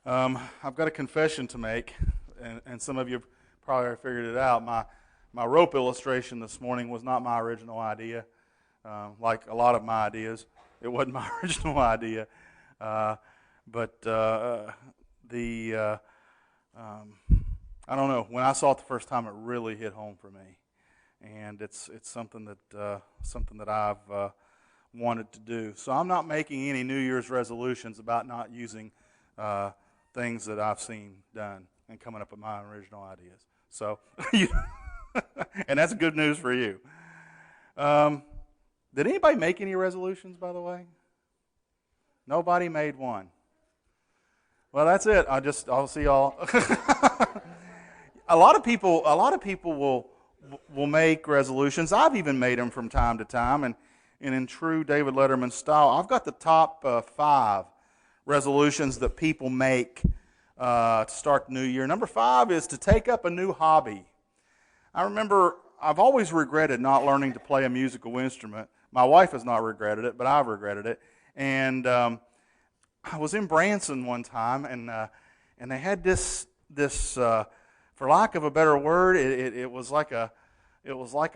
I've got a confession to make, and some of you probably already figured it out. My rope illustration this morning was not my original idea. Like a lot of my ideas, it wasn't my original idea. But I don't know. When I saw it the first time, it really hit home for me, and it's something that I've wanted to do. So I'm not making any New Year's resolutions about not using things that I've seen done and coming up with my original ideas. So, and that's good news for you. Did anybody make any resolutions, by the way? Nobody made one. Well, that's it. I'll see y'all. A lot of people will make resolutions. I've even made them from time to time, and in true David Letterman style, I've got the top 5 resolutions that people make to start the new year. Number 5 is to take up a new hobby. I remember I've always regretted not learning to play a musical instrument. My wife has not regretted it, but I've regretted it. And I was in Branson one time, and they had this for lack of a better word, it was like a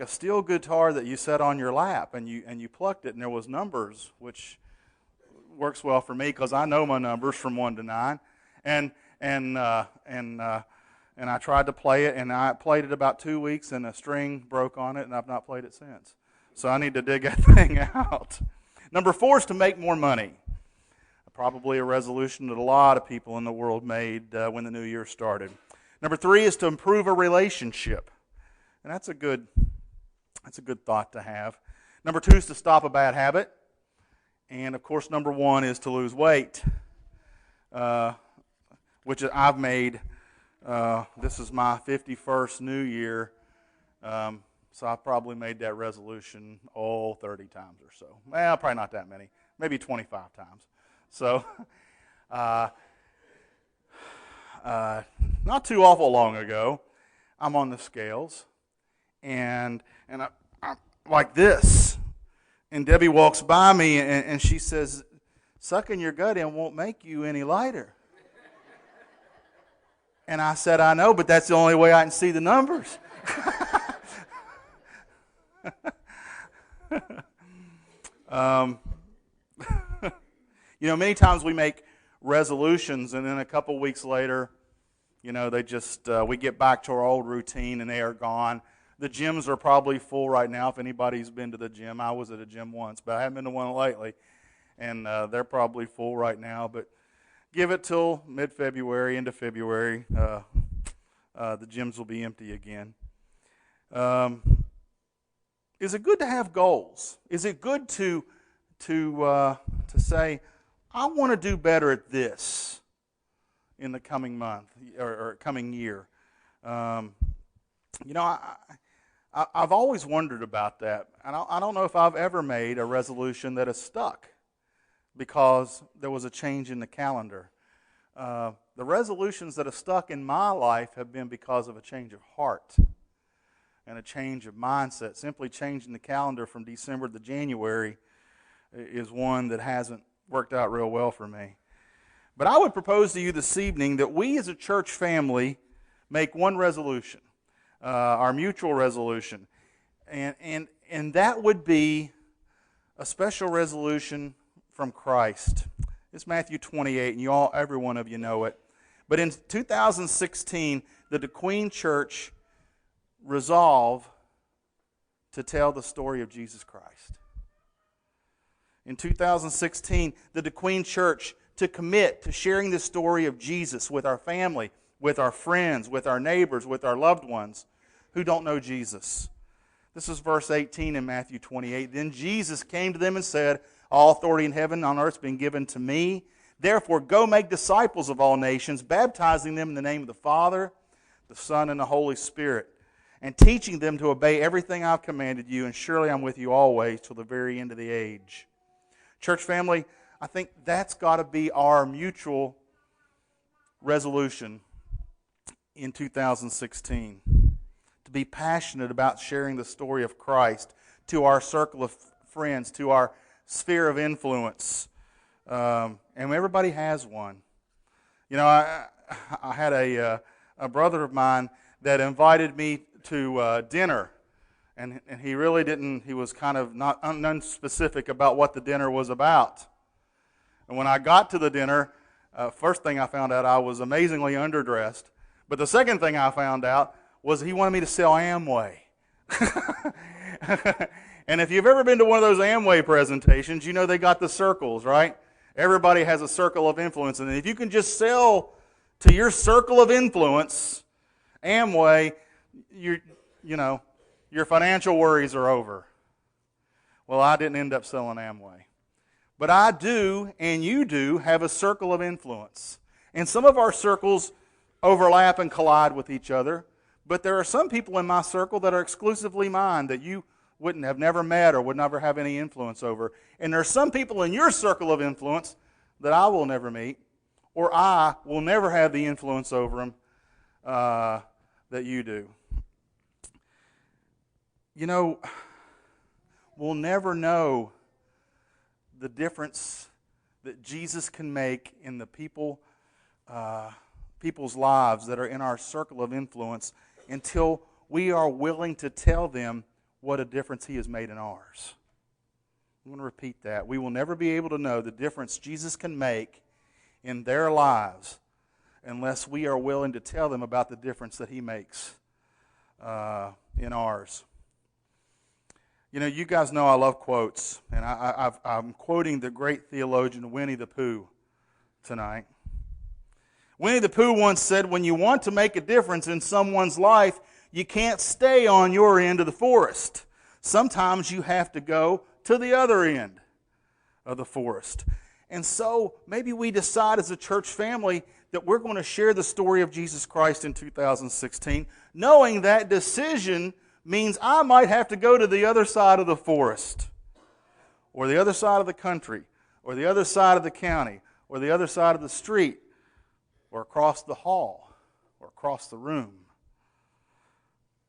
steel guitar that you set on your lap, and you plucked it, and there was numbers, which works well for me because I know my numbers from 1 to 9, and I tried to play it, and I played it about 2 weeks, and a string broke on it, and I've not played it since. So I need to dig that thing out. Number 4 is to make more money. Probably a resolution that a lot of people in the world made when the new year started. Number 3 is to improve a relationship, and that's a good thought to have. Number 2 is to stop a bad habit, and of course, number 1 is to lose weight, which I've made. This is my 51st New Year, so I probably made that resolution 30 times or so. Well, probably not that many, maybe 25 times. So, not too awful long ago, I'm on the scales, and I'm like this, and Debbie walks by me, and she says, "Sucking your gut in won't make you any lighter." And I said, "I know, but that's the only way I can see the numbers." Many times we make resolutions, and then a couple weeks later, they just we get back to our old routine, and they are gone. The gyms are probably full right now. If anybody's been to the gym, I was at a gym once, but I haven't been to one lately, and they're probably full right now. But give it till mid-February, into February, the gyms will be empty again. Is it good to have goals? Is it good to say, I want to do better at this in the coming month or coming year? I've always wondered about that. I don't know if I've ever made a resolution that has stuck because there was a change in the calendar. The resolutions that have stuck in my life have been because of a change of heart and a change of mindset. Simply changing the calendar from December to January is one that hasn't worked out real well for me. But I would propose to you this evening that we as a church family make one resolution, our mutual resolution, and that would be a special resolution from Christ. It's Matthew 28, and every one of you know it. But in 2016, the DeQueen Church resolved to tell the story of Jesus Christ. In 2016, the DeQueen Church to commit to sharing the story of Jesus with our family, with our friends, with our neighbors, with our loved ones who don't know Jesus. This is verse 18 in Matthew 28. Then Jesus came to them and said, "All authority in heaven and on earth has been given to me. Therefore, go make disciples of all nations, baptizing them in the name of the Father, the Son, and the Holy Spirit, and teaching them to obey everything I've commanded you, and surely I'm with you always till the very end of the age." Church family, I think that's got to be our mutual resolution in 2016. To be passionate about sharing the story of Christ to our circle of friends, to our sphere of influence. And everybody has one. You know, I had a brother of mine that invited me to dinner, and he really didn't. He was kind of not unspecific about what the dinner was about. And when I got to the dinner, first thing I found out, I was amazingly underdressed. But the second thing I found out was he wanted me to sell Amway. And if you've ever been to one of those Amway presentations, you know they got the circles, right? Everybody has a circle of influence. And if you can just sell to your circle of influence Amway, you know, your financial worries are over. Well, I didn't end up selling Amway. But I do, and you do, have a circle of influence. And some of our circles overlap and collide with each other. But there are some people in my circle that are exclusively mine that you wouldn't have never met or would never have any influence over. And there are some people in your circle of influence that I will never meet, or I will never have the influence over them that you do. You know, we'll never know the difference that Jesus can make in the people's lives that are in our circle of influence until we are willing to tell them what a difference He has made in ours. I'm going to repeat that. We will never be able to know the difference Jesus can make in their lives unless we are willing to tell them about the difference that He makes in ours. You know, you guys know I love quotes, and I'm quoting the great theologian Winnie the Pooh tonight. Winnie the Pooh once said, when you want to make a difference in someone's life, you can't stay on your end of the forest. Sometimes you have to go to the other end of the forest. And so maybe we decide as a church family that we're going to share the story of Jesus Christ in 2016, knowing that decision means I might have to go to the other side of the forest, or the other side of the country, or the other side of the county, or the other side of the street, or across the hall, or across the room.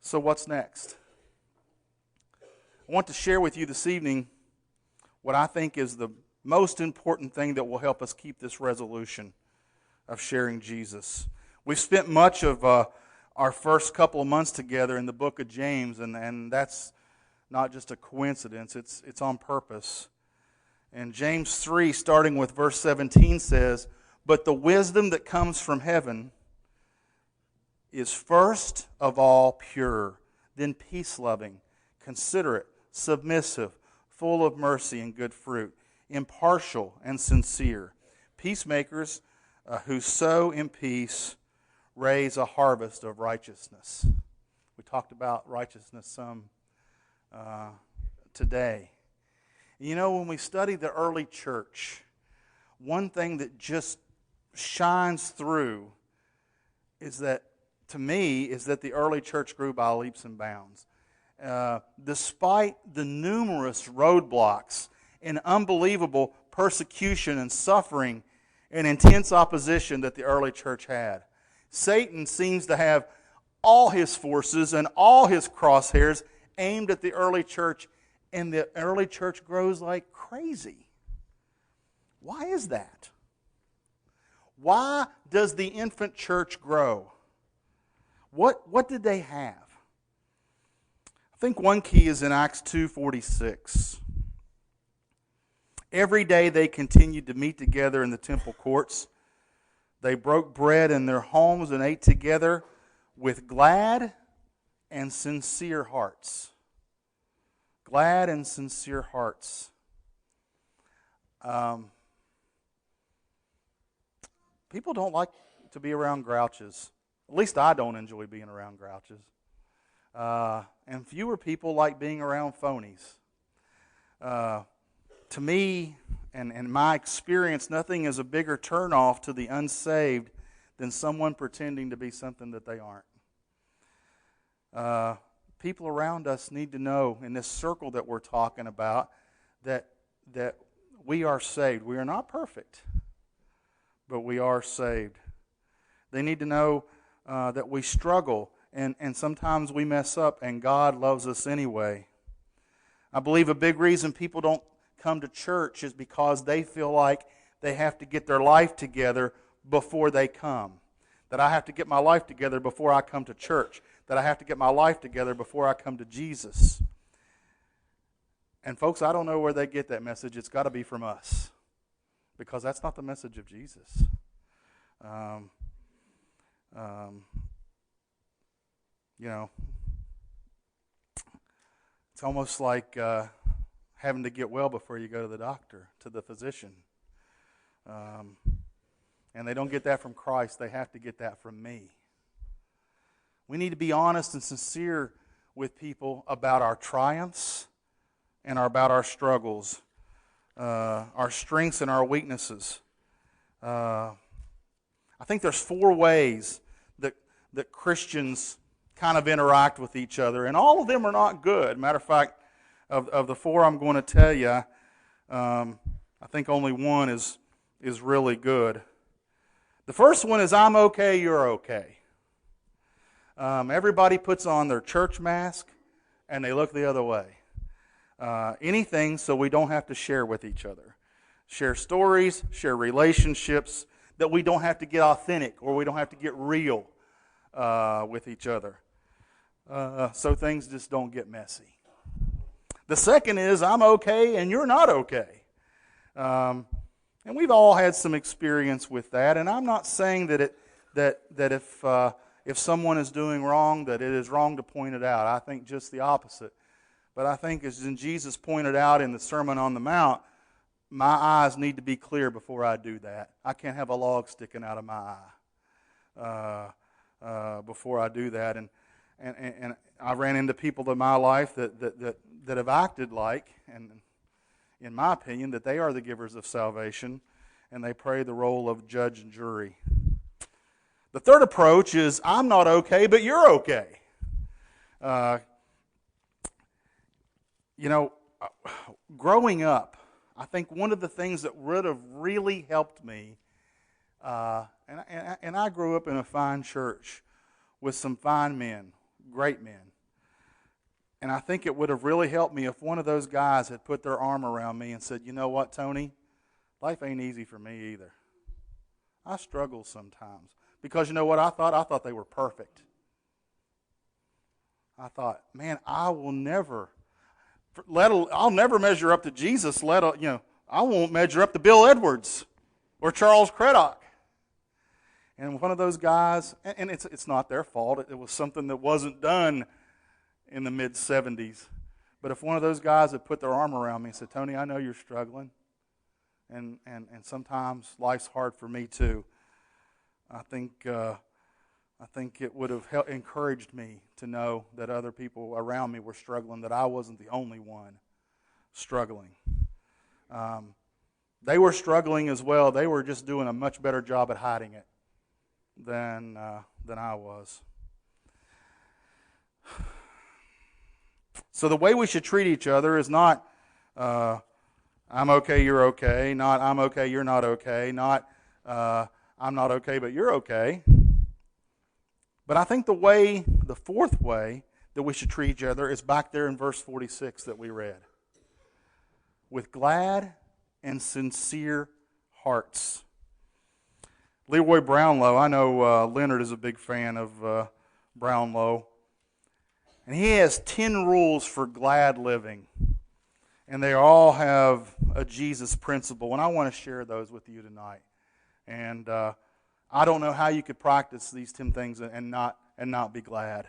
So what's next? I want to share with you this evening what I think is the most important thing that will help us keep this resolution of sharing Jesus. We've spent much of our first couple of months together in the book of James, and that's not just a coincidence, it's on purpose. And James 3, starting with verse 17, says, "But the wisdom that comes from heaven is first of all pure, then peace-loving, considerate, submissive, full of mercy and good fruit, impartial and sincere. Peacemakers who sow in peace raise a harvest of righteousness." We talked about righteousness some today. You know, when we study the early church, one thing that just shines through is that, to me, is that the early church grew by leaps and bounds. Despite the numerous roadblocks and unbelievable persecution and suffering and intense opposition that the early church had, Satan seems to have all his forces and all his crosshairs aimed at the early church, and the early church grows like crazy. Why is that? Why does the infant church grow? What did they have? I think one key is in Acts 2:46. Every day they continued to meet together in the temple courts. They broke bread in their homes and ate together with glad and sincere hearts. Glad and sincere hearts. People don't like to be around grouches. At least I don't enjoy being around grouches. And fewer people like being around phonies. To me, and in my experience, nothing is a bigger turnoff to the unsaved than someone pretending to be something that they aren't. People around us need to know, in this circle that we're talking about, that we are saved. We are not perfect, but we are saved. They need to know that we struggle, and sometimes we mess up, and God loves us anyway. I believe a big reason people don't come to church is because they feel like they have to get their life together before they come. That I have to get my life together before I come to church. That I have to get my life together before I come to Jesus. And folks, I don't know where they get that message. It's got to be from us. Because that's not the message of Jesus. You know, it's almost like having to get well before you go to the doctor, to the physician. And they don't get that from Christ. They have to get that from me. We need to be honest and sincere with people about our triumphs and about our struggles, our strengths and our weaknesses. I think there's 4 ways that Christians kind of interact with each other, and all of them are not good. Matter of fact, of the 4 I'm going to tell you, I think only one is really good. The first one is, I'm okay, you're okay. Everybody puts on their church mask, and they look the other way. Anything so we don't have to share with each other. Share stories, share relationships, that we don't have to get authentic, or we don't have to get real with each other. So things just don't get messy. The second is, I'm okay and you're not okay. And we've all had some experience with that, and I'm not saying that if someone is doing wrong, that it is wrong to point it out. I think just the opposite. But I think, as Jesus pointed out in the Sermon on the Mount, my eyes need to be clear before I do that. I can't have a log sticking out of my eye before I do that. And I ran into people in my life that have acted like, and in my opinion, that they are the givers of salvation, and they play the role of judge and jury. The third approach is, I'm not okay, but you're okay. Growing up, I think one of the things that would have really helped me, and I grew up in a fine church with some fine men, great men. And I think it would have really helped me if one of those guys had put their arm around me and said, you know what, Tony? Life ain't easy for me either. I struggle sometimes. Because you know what I thought? I thought they were perfect. I thought, man, I'll never measure up to Jesus. I won't measure up to Bill Edwards or Charles Craddock. And one of those guys, and it's not their fault. It was something that wasn't done in the mid-'70s. But if one of those guys had put their arm around me and said, Tony, I know you're struggling, and sometimes life's hard for me too, I think it would have encouraged me to know that other people around me were struggling, that I wasn't the only one struggling. They were struggling as well. They were just doing a much better job at hiding it than I was. So the way we should treat each other is not I'm okay, you're okay, not I'm okay, you're not okay, not I'm not okay, but you're okay. But I think the fourth way that we should treat each other is back there in verse 46 that we read. With glad and sincere hearts. Leroy Brownlow, I know Leonard is a big fan of Brownlow. And he has 10 rules for glad living. And they all have a Jesus principle. And I want to share those with you tonight. And I don't know how you could practice these 10 things and not be glad.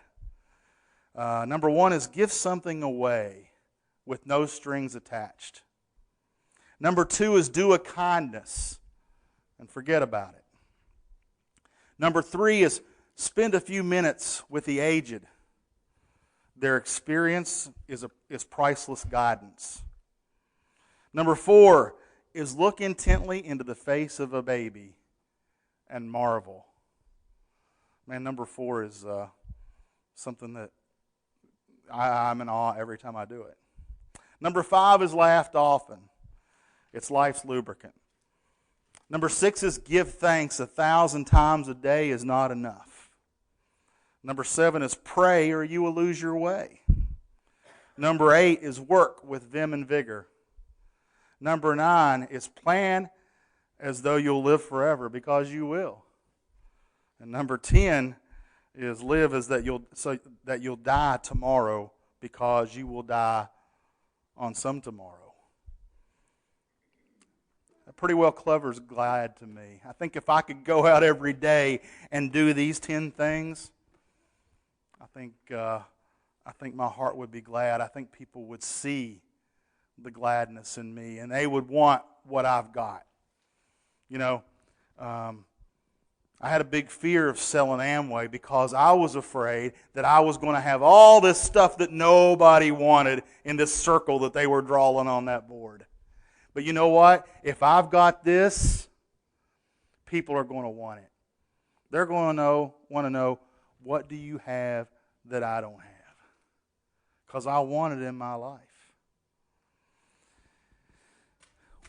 Number 1 is give something away with no strings attached. Number 2 is do a kindness and forget about it. Number 3 is spend a few minutes with the aged. Their experience is priceless guidance. Number 4 is look intently into the face of a baby and marvel. Man, number 4 is something that I'm in awe every time I do it. Number 5 is laughed often. It's life's lubricant. Number 6 is give thanks 1,000 times a day is not enough. Number 7 is pray or you will lose your way. Number 8 is work with vim and vigor. Number 9 is plan as though you'll live forever, because you will. And number 10 is live as that you'll die tomorrow, because you will die on some tomorrow. That pretty well covers glad to me. I think if I could go out every day and do these 10 things, I think my heart would be glad. I think people would see the gladness in me, and they would want what I've got. You know, I had a big fear of selling Amway because I was afraid that I was going to have all this stuff that nobody wanted in this circle that they were drawing on that board. But you know what? If I've got this, people are going to want it. They're going to want to know, what do you have that I don't have? Because I want it in my life.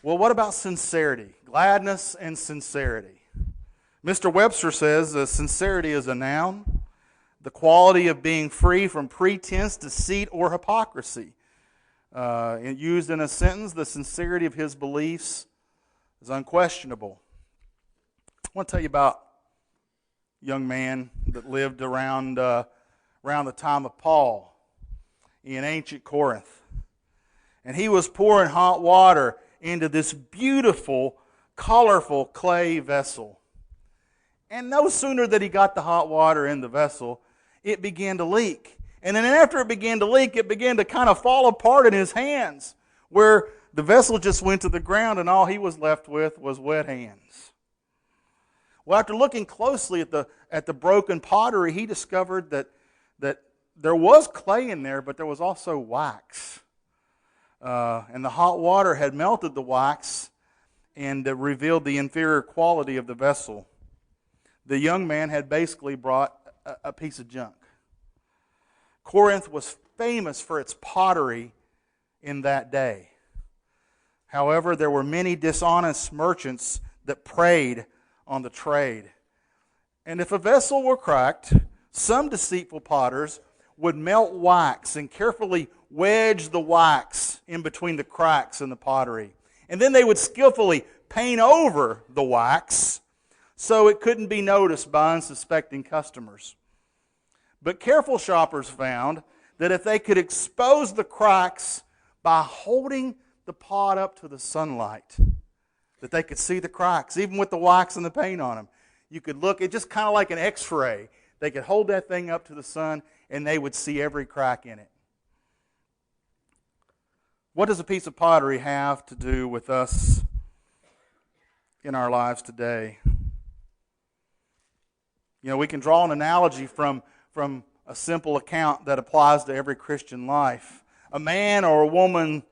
Well, what about sincerity? Gladness and sincerity. Mr. Webster says sincerity is a noun, the quality of being free from pretense, deceit, or hypocrisy. Used in a sentence, the sincerity of his beliefs is unquestionable. I want to tell you about a young man that lived around the time of Paul in ancient Corinth. And he was pouring hot water into this beautiful, colorful clay vessel. And no sooner that he got the hot water in the vessel, it began to leak. And then after it began to leak, it began to kind of fall apart in his hands, where the vessel just went to the ground and all he was left with was wet hands. Well, after looking closely at the broken pottery, he discovered that there was clay in there, but there was also wax. And the hot water had melted the wax and revealed the inferior quality of the vessel. The young man had basically brought a piece of junk. Corinth was famous for its pottery in that day. However, there were many dishonest merchants that preyed on the trade. And if a vessel were cracked, some deceitful potters would melt wax and carefully wedge the wax in between the cracks in the pottery. And then they would skillfully paint over the wax so it couldn't be noticed by unsuspecting customers. But careful shoppers found that if they could expose the cracks by holding the pot up to the sunlight, that they could see the cracks, even with the wax and the paint on them. You could look, it's just kind of like an x-ray. They could hold that thing up to the sun and they would see every crack in it. What does a piece of pottery have to do with us in our lives today? You know, we can draw an analogy from a simple account that applies to every Christian life. A man or a woman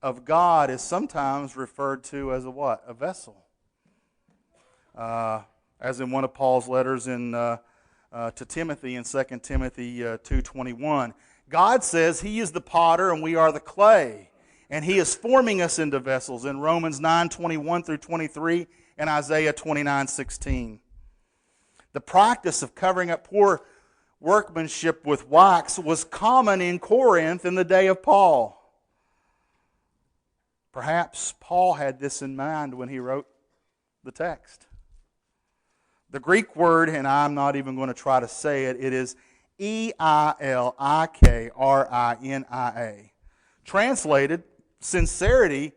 of God is sometimes referred to as a what? A vessel. As in one of Paul's letters to Timothy in 2 Timothy 2:21. God says He is the potter and we are the clay. And He is forming us into vessels in Romans 9:21 through 23 and Isaiah 29:16. The practice of covering up poor workmanship with wax was common in Corinth in the day of Paul. Perhaps Paul had this in mind when he wrote the text. The Greek word, and I'm not even going to try to say it, it is E-I-L-I-K-R-I-N-I-A. Translated, sincerity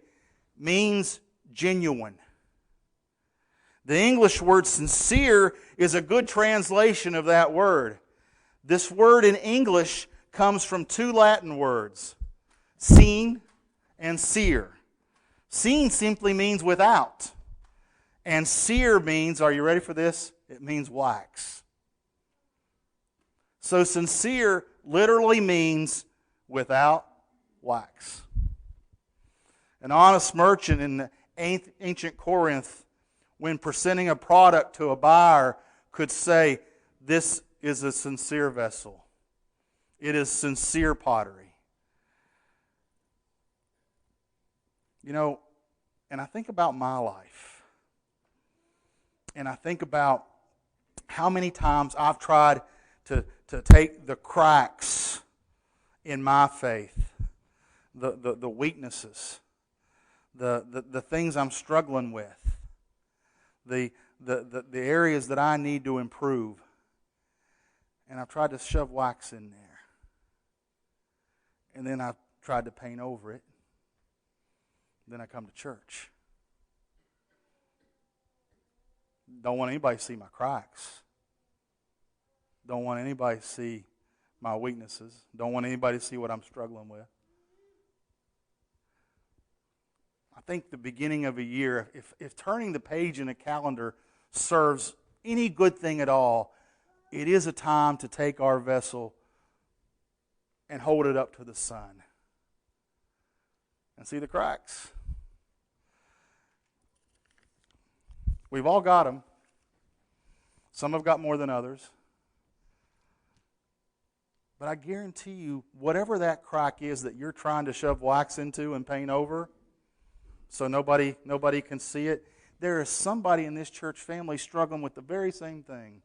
means genuine. The English word sincere is a good translation of that word. This word in English comes from two Latin words, sine and cere. Sine simply means without. And cere means, are you ready for this? It means wax. So sincere literally means without wax. An honest merchant in ancient Corinth, when presenting a product to a buyer, could say, this is a sincere vessel. It is sincere pottery. You know, and I think about my life. And I think about how many times I've tried to take the cracks in my faith, the weaknesses, the things I'm struggling with, the areas that I need to improve. And I've tried to shove wax in there. And then I've tried to paint over it. Then I come to church. Don't want anybody to see my cracks. Don't want anybody to see my weaknesses. Don't want anybody to see what I'm struggling with. I think the beginning of a year, if turning the page in a calendar serves any good thing at all, it is a time to take our vessel and hold it up to the sun and see the cracks. We've all got them. Some have got more than others. But I guarantee you, whatever that crack is that you're trying to shove wax into and paint over so nobody can see it, there is somebody in this church family struggling with the very same thing.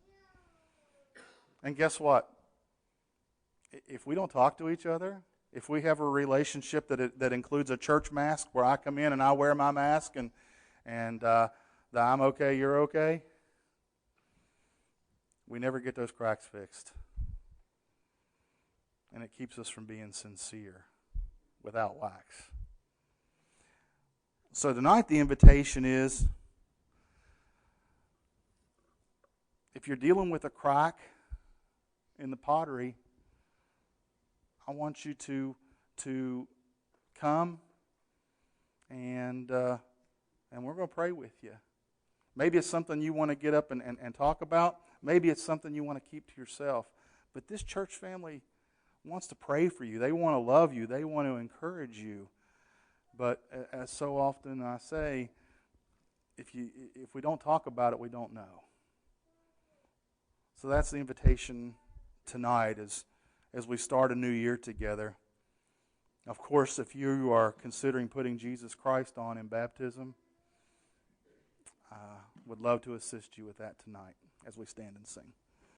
And guess what? If we don't talk to each other, if we have a relationship that includes a church mask where I come in and I wear my mask and that I'm okay, you're okay, we never get those cracks fixed. And it keeps us from being sincere without wax. So tonight the invitation is, if you're dealing with a crack in the pottery, I want you to come and we're going to pray with you. Maybe it's something you want to get up and talk about. Maybe it's something you want to keep to yourself. But this church family wants to pray for you. They want to love you. They want to encourage you. But as so often I say, if we don't talk about it, we don't know. So that's the invitation tonight as we start a new year together. Of course, if you are considering putting Jesus Christ on in baptism, would love to assist you with that tonight as we stand and sing.